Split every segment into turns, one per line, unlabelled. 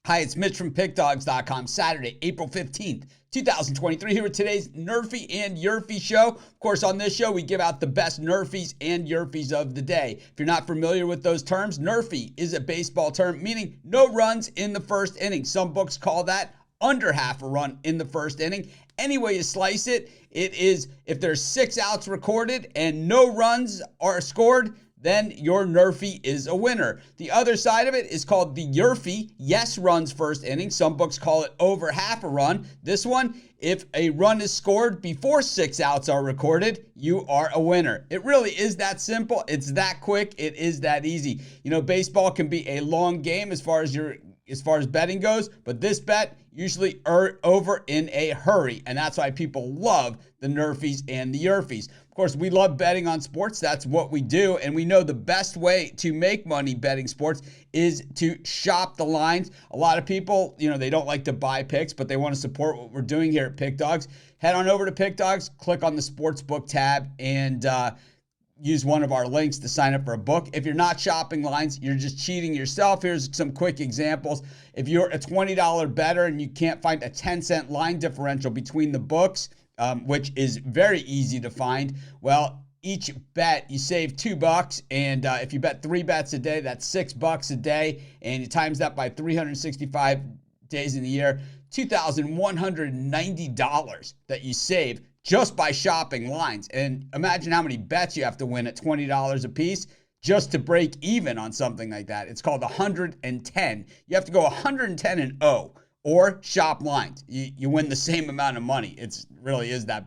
Hi, it's Mitch from Pickdawgz.com. Saturday, April 15th, 2023. Here with today's NRFI and YRFI show. Of course, on this show, we give out the best NRFIs and YRFIs of the day. If you're not familiar with those terms, NRFI is a baseball term meaning no runs in the first inning. Some books call that under half a run in the first inning. Any way you slice it, it is if there's 6 outs recorded and no runs are scored, then your NRFI is a winner. The other side of it is called the YRFI, yes runs first inning. Some books call it over half a run. This one, if a run is scored before 6 outs are recorded, you are a winner. It really is that simple. It's that quick. It is that easy. You know, baseball can be a long game as far as betting goes, but this bet usually over in a hurry, and that's why people love the NRFIs and the YRFIs. Of course, we love betting on sports. That's what we do, and we know the best way to make money betting sports is to shop the lines. A lot of people, they don't like to buy picks, but they want to support what we're doing here at Pickdawgz. Head on over to Pickdawgz, click on the Sportsbook tab, and use one of our links to sign up for a book. If you're not shopping lines, you're just cheating yourself. Here's some quick examples. If you're a $20 bettor and you can't find a 10-cent line differential between the books, which is very easy to find, well, each bet you save $2, and if you bet 3 bets a day, that's $6 a day, and you times that by 365 days in the year, $2,190 that you save just by shopping lines. And imagine how many bets you have to win at $20 a piece just to break even on something like that. It's called 110. You have to go 110-0 or shop lines. You win the same amount of money. It really is that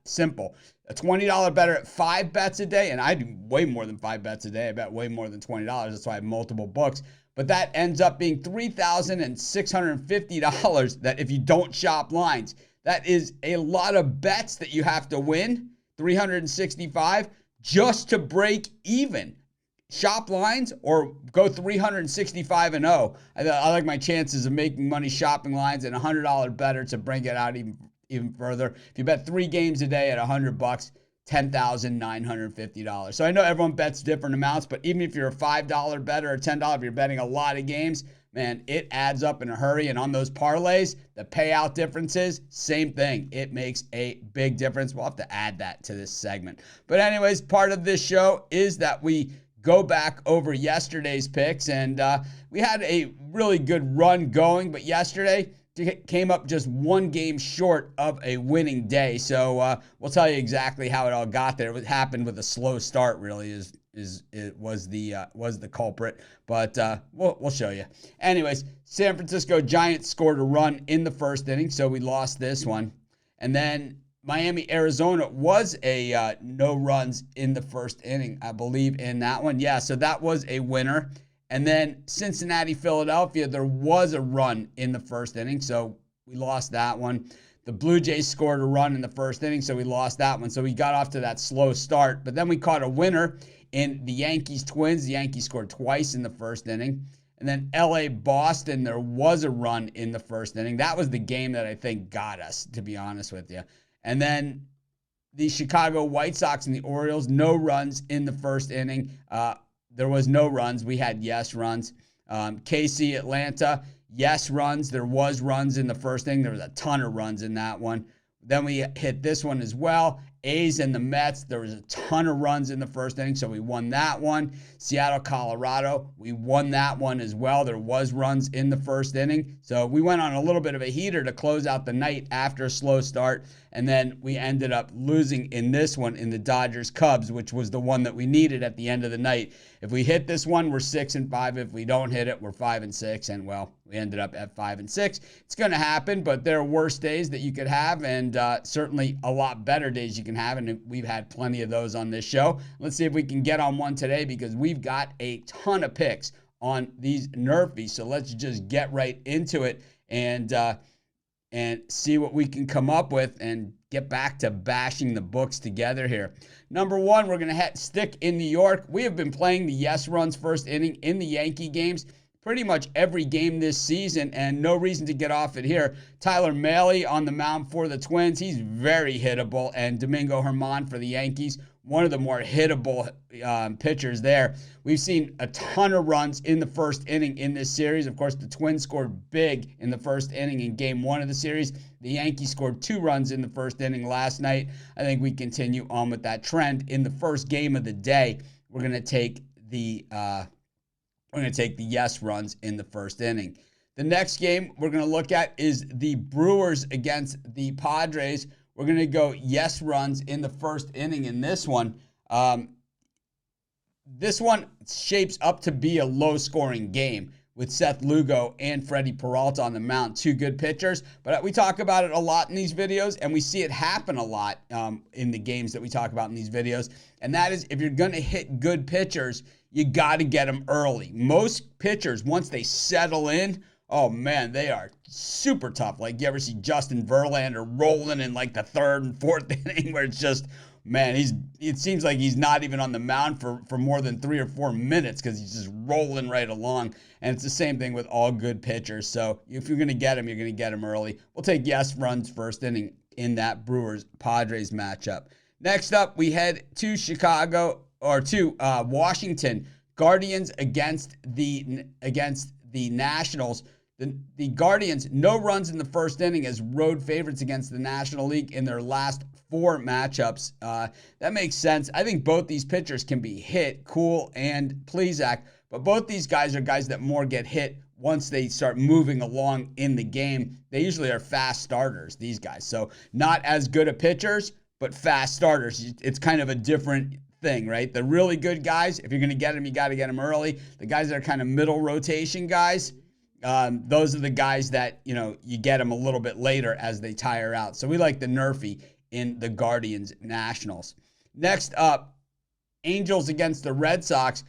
simple. A $20 bettor at 5 bets a day, and I do way more than 5 bets a day. I bet way more than $20. That's why I have multiple books. But that ends up being $3,650 that if you don't shop lines. That is a lot of bets that you have to win, 365, just to break even. Shop lines or go 365-0. I like my chances of making money shopping lines, and $100 bettor to bring it out even further. If you bet 3 games a day at $100, $10,950. So I know everyone bets different amounts, but even if you're a $5 bettor or $10, if you're betting a lot of games, man, it adds up in a hurry. And on those parlays, the payout differences, same thing. It makes a big difference. We'll have to add that to this segment. But anyways, part of this show is that we go back over yesterday's picks. And we had a really good run going, but yesterday came up just 1 game short of a winning day. So we'll tell you exactly how it all got there. It happened with a slow start, really, was the culprit, but we'll show you. Anyways, San Francisco Giants scored a run in the first inning, so we lost this one. And then Miami, Arizona was a no runs in the first inning, I believe, in that one. Yeah, so that was a winner. And then Cincinnati, Philadelphia, there was a run in the first inning, so we lost that one. The Blue Jays scored a run in the first inning, so we lost that one. So we got off to that slow start, but then we caught a winner in the Yankees Twins. The Yankees scored twice in the first inning. And then LA Boston, there was a run in the first inning. That was the game that I think got us, to be honest with you. And then the Chicago White Sox and the Orioles, no runs in the first inning. There was no runs. We had yes runs. KC Atlanta, yes runs. There was runs in the first inning. There was a ton of runs in that one. Then we hit this one as well. A's and the Mets, there was a ton of runs in the first inning, so we won that one. Seattle, Colorado, we won that one as well. There was runs in the first inning. So we went on a little bit of a heater to close out the night after a slow start, and then we ended up losing in this one in the Dodgers-Cubs, which was the one that we needed at the end of the night. If we hit this one, we're 6-5. If we don't hit it, we're 5-6, and well, we ended up at 5-6. It's going to happen, but there are worse days that you could have, and certainly a lot better days you can have, and we've had plenty of those on this show. Let's see if we can get on one today, because we've got a ton of picks on these NRFIs. So let's just get right into it and see what we can come up with and get back to bashing the books together here. Number 1, we're going to stick in New York. We have been playing the yes runs first inning in the Yankee games pretty much every game this season, and no reason to get off it here. Tyler Mahle on the mound for the Twins. He's very hittable, and Domingo Germán for the Yankees one of the more hittable pitchers there. We've seen a ton of runs in the first inning in this series. Of course, the Twins scored big in the first inning in game 1 of the series. The Yankees scored 2 runs in the first inning last night. I think we continue on with that trend. In the first game of the day, we're going to take the yes runs in the first inning. The next game we're going to look at is the Brewers against the Padres. We're going to go yes runs in the first inning in this one. This one shapes up to be a low-scoring game with Seth Lugo and Freddie Peralta on the mound. 2 good pitchers, but we talk about it a lot in these videos, and we see it happen a lot in the games that we talk about in these videos, and that is if you're going to hit good pitchers, you got to get them early. Most pitchers, once they settle in, oh man, they are super tough. Like you ever see Justin Verlander rolling in like the 3rd and 4th inning where it's just, man, it seems like he's not even on the mound for more than 3 or 4 minutes because he's just rolling right along. And it's the same thing with all good pitchers. So if you're going to get him, you're going to get him early. We'll take yes runs first inning in that Brewers-Padres matchup. Next up, we head to Washington. Guardians against the Nationals. The Guardians, no runs in the first inning as road favorites against the National League in their last 4 matchups. That makes sense. I think both these pitchers can be hit, Cool and Plesac, but both these guys are guys that more get hit once they start moving along in the game. They usually are fast starters, these guys. So not as good at pitchers, but fast starters. It's kind of a different thing, right? The really good guys, if you're going to get them, you got to get them early. The guys that are kind of middle rotation guys, those are the guys that, you get them a little bit later as they tire out. So we like the NRFI in the Guardians Nationals. Next up, Angels against the Red Sox.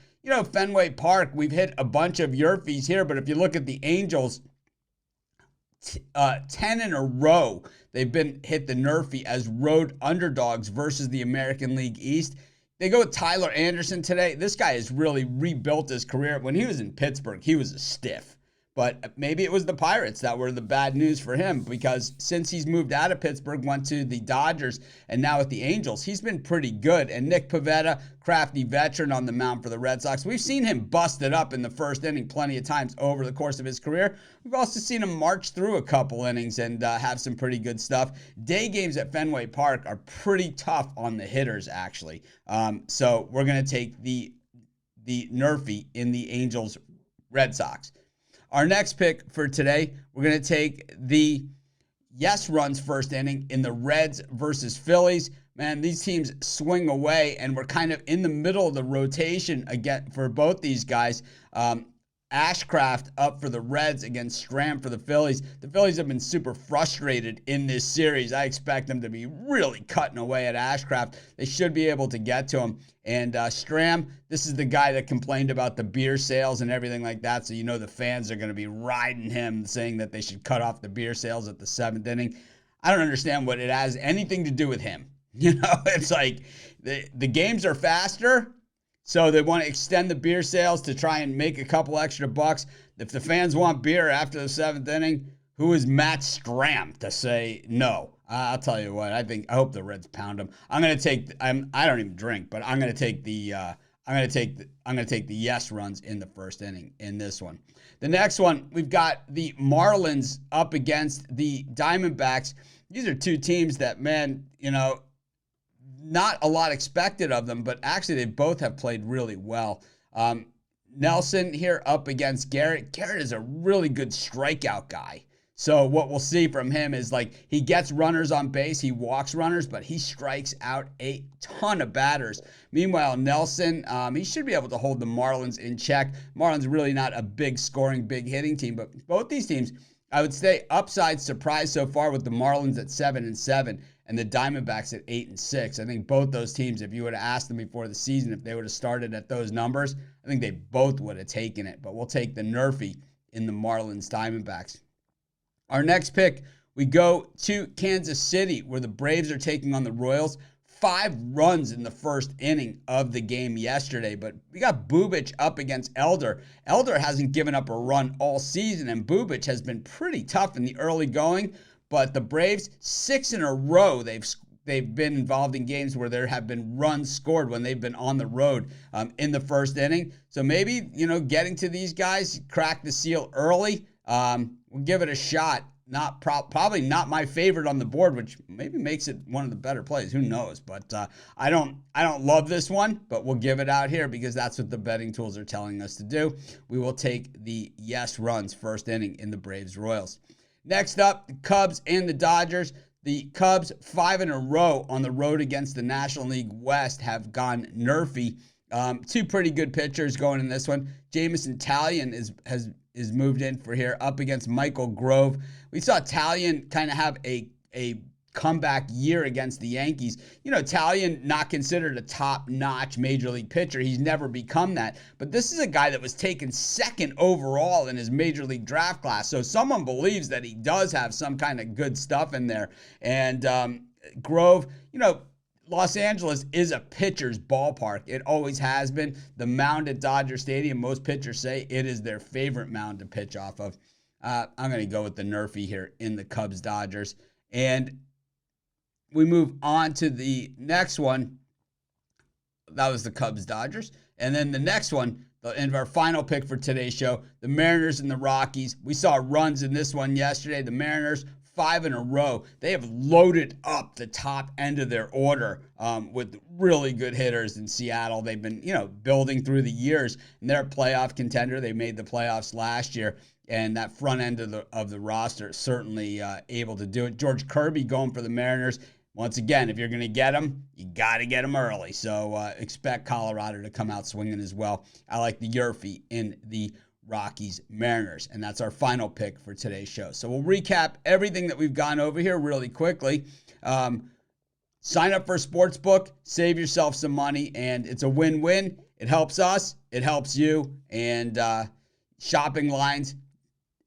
Fenway Park, we've hit a bunch of Yerfies here, but if you look at the Angels, 10 in a row, they've been hit the NRFI as road underdogs versus the American League East. They go with Tyler Anderson today. This guy has really rebuilt his career. When he was in Pittsburgh, he was a stiff. But maybe it was the Pirates that were the bad news for him because since he's moved out of Pittsburgh, went to the Dodgers, and now with the Angels, he's been pretty good. And Nick Pivetta, crafty veteran on the mound for the Red Sox. We've seen him bust it up in the first inning plenty of times over the course of his career. We've also seen him march through a couple innings and have some pretty good stuff. Day games at Fenway Park are pretty tough on the hitters, actually. So we're going to take the NRFI in the Angels Red Sox. Our next pick for today, we're going to take the yes runs first inning in the Reds versus Phillies. Man, these teams swing away, and we're kind of in the middle of the rotation again for both these guys. Ashcraft up for the Reds against Stram for the Phillies. The Phillies have been super frustrated in this series. I expect them to be really cutting away at Ashcraft. They should be able to get to him. And Stram, this is the guy that complained about the beer sales and everything like that. So the fans are going to be riding him, saying that they should cut off the beer sales at the 7th inning. I don't understand what it has anything to do with him. It's like the games are faster. So they want to extend the beer sales to try and make a couple extra bucks. If the fans want beer after the 7th inning, who is Matt Stram to say no? I'll tell you what. I hope the Reds pound them. I'm going to take. I don't even drink, but I'm going to take the. I'm going to take the yes runs in the first inning in this one. The next one, we've got the Marlins up against the Diamondbacks. These are 2 teams that, man, not a lot expected of them, but actually they both have played really well. Nelson here up against Garrett. Garrett is a really good strikeout guy. So what we'll see from him is he gets runners on base, he walks runners, but he strikes out a ton of batters. Meanwhile, Nelson, he should be able to hold the Marlins in check. Marlins really not a big scoring, big hitting team, but both these teams, I would say upside surprise so far with the Marlins at 7-7 and the Diamondbacks at 8-6. I think both those teams, if you would have asked them before the season, if they would have started at those numbers, I think they both would have taken it. But we'll take the NRFI in the Marlins Diamondbacks. Our next pick, we go to Kansas City, where the Braves are taking on the Royals. 5 runs in the first inning of the game yesterday, but we got Bubic up against Elder. Elder hasn't given up a run all season, and Bubic has been pretty tough in the early going, but the Braves, 6 in a row, they've they've been involved in games where there have been runs scored when they've been on the road in the first inning. So maybe, getting to these guys, crack the seal early. We'll give it a shot. Probably not my favorite on the board, which maybe makes it one of the better plays. Who knows? But I don't love this one, but we'll give it out here because that's what the betting tools are telling us to do. We will take the yes runs first inning in the Braves-Royals. Next up, the Cubs and the Dodgers. The Cubs, 5 in a row on the road against the National League West, have gone NRFI. Two pretty good pitchers going in this one. Jameson Taillon is moved in for here up against Michael Grove. We saw Taillon kind of have a comeback year against the Yankees. Taillon not considered a top-notch major league pitcher. He's never become that. But this is a guy that was taken second overall in his major league draft class. So someone believes that he does have some kind of good stuff in there. And Grove, Los Angeles is a pitcher's ballpark. It always has been. The mound at Dodger Stadium, most pitchers say it is their favorite mound to pitch off of. I'm going to go with the NRFI here in the Cubs-Dodgers. And we move on to the next one. That was the Cubs-Dodgers. And then the next one, and our final pick for today's show, the Mariners and the Rockies. We saw runs in this one yesterday. The Mariners, 5 in a row. They have loaded up the top end of their order with really good hitters in Seattle. They've been, building through the years, and they're a playoff contender. They made the playoffs last year, and that front end of the roster is certainly able to do it. George Kirby going for the Mariners. Once again, if you're going to get them, you got to get them early. So expect Colorado to come out swinging as well. I like the NRFI in the Rockies Mariners, and that's our final pick for today's show. So we'll recap everything that we've gone over here really quickly. Sign up for a sportsbook, save yourself some money, and it's a win-win. It helps us, it helps you, and shopping lines,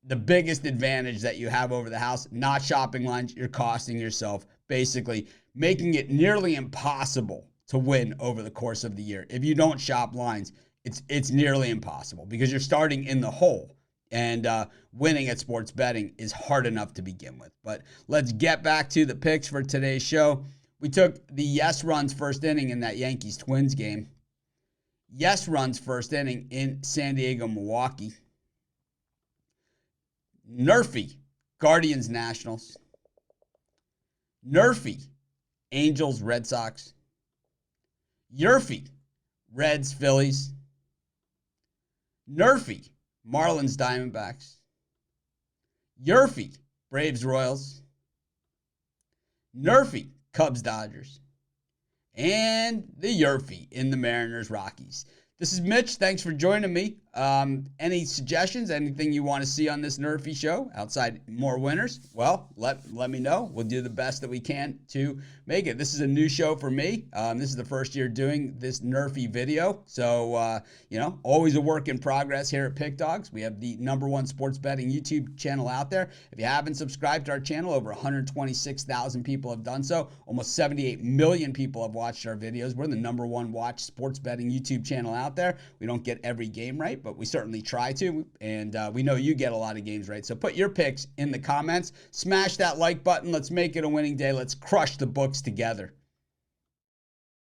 the biggest advantage that you have over the house, not shopping lines, you're costing yourself, basically making it nearly impossible to win over the course of the year. If you don't shop lines, it's nearly impossible because you're starting in the hole, and winning at sports betting is hard enough to begin with. But let's get back to the picks for today's show. We took the yes runs first inning in that Yankees-Twins game. Yes runs first inning in San Diego-Milwaukee. NRFI, Guardians-Nationals. NRFI, Angels-Red Sox. NRFI, Reds-Phillies. NRFI, Marlins-Diamondbacks. NRFI, Braves-Royals. NRFI, Cubs-Dodgers. And the NRFI in the Mariners-Rockies. This is Mitch. Thanks for joining me. Any suggestions, anything you want to see on this NRFI show outside more winners? Well, let me know. We'll do the best that we can to make it. This is a new show for me. This is the first year doing this NRFI video. So, always a work in progress here at Pickdawgz. We have the #1 sports betting YouTube channel out there. If you haven't subscribed to our channel, over 126,000 people have done so. Almost 78 million people have watched our videos. We're the #1 watch sports betting YouTube channel out there. We don't get every game right, but we certainly try to, and we know you get a lot of games right. So put your picks in the comments. Smash that like button. Let's make it a winning day. Let's crush the books together.